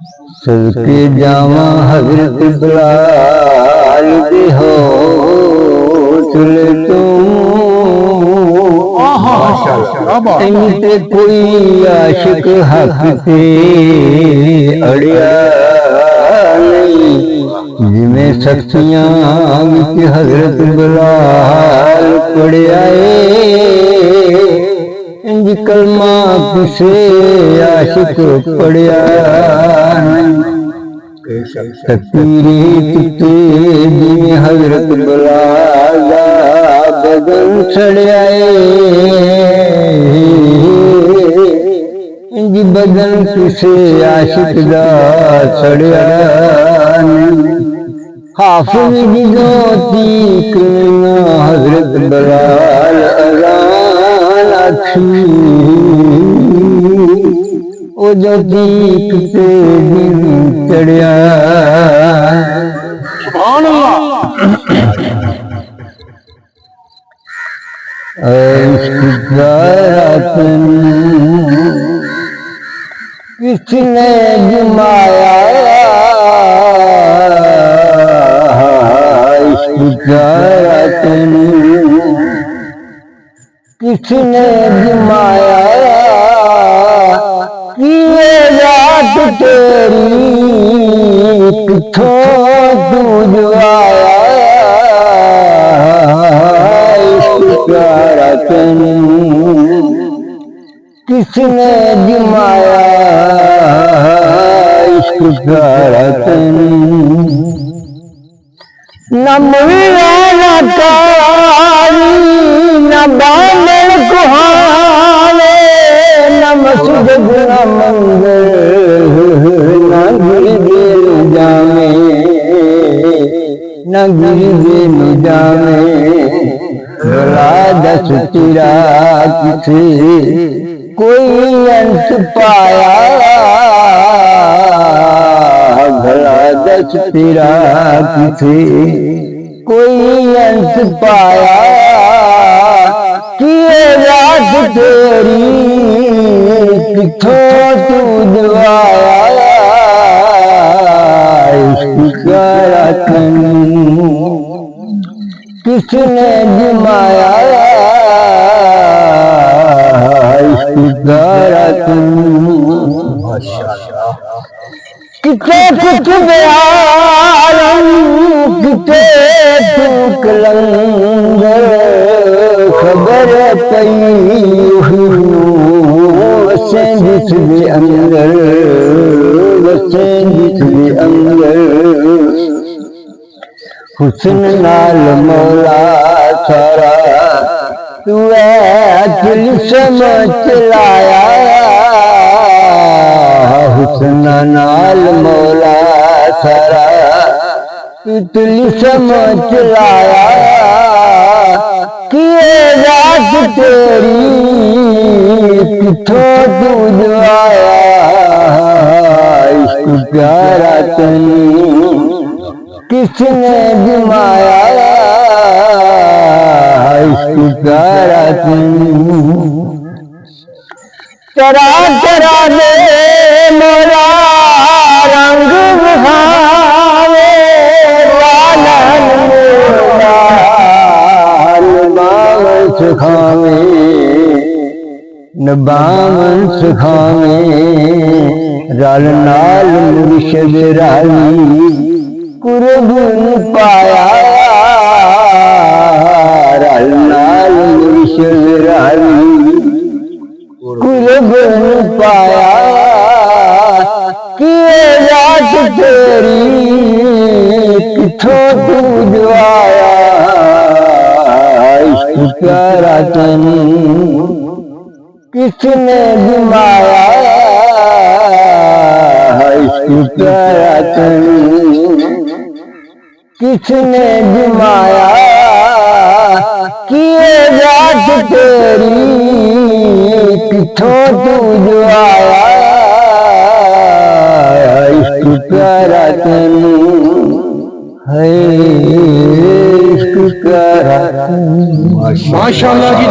सदके जावा हजरत बिलाल दे हो चले ते कोई आशिक हक ते अड़िया नहीं जिमें सखियां विच हजरत बिलाल पढ़िया इंज कलमा किसे आशिक पढ़िया तकरीर ते जिमें हजरत बिलाल दा बदन सड़िया इंज बदन किसे आशिक दा सड़िया हाफिज जोती करना हजरत बिलाल अज़ान आखी ओ जोती किते दिन चढ़िया सुभान अल्लाह किसने जमाया किसने जमाया किए रात तेरी किथों तू जवाया किसने जमाया इश्क रतन न मुला न कारी न बामण कुहाने न मस्जिद न मंदिर न गिरगिर जामे न गिरगिर जामे भला दस तेरा किसे कोई अंत पाया भला दस तेरा किसे कोई अंत पाया किए रात तेरी किथों तू जवाया इश्क रतन किसने जमाया इश्क रतन किते कुछ बयान किते तू कलंदर खबर पई वसे जिसके अंदर वसे जिसके अंदर हुस्न नाल मौला सारा तू दिल समझ लाया हुस्न नाल मौला सारा तू दिल समझ लाया किए रात तेरी किथों तू जवाया इश्क प्यारा तनी किसने जमाया इश्क प्यारा तेरा तेरा दे मोरा रंग बहावे लालन मोरा नबावन सुखावे नबावन सुखावे रल नाल मुर्शिद राली कुर्बन पाया रल नाल मुर्शिद राली कुर्बन पाया किए रात तेरी किथों तू जवाया इश्क प्यारा तन किसने जमाया इश्क प्यारा तन किसने जमाया किए रात तेरी किथों तू जवाया इश्क प्यारा तन है इश्क प्यारा तन माशाअल्लाह जी।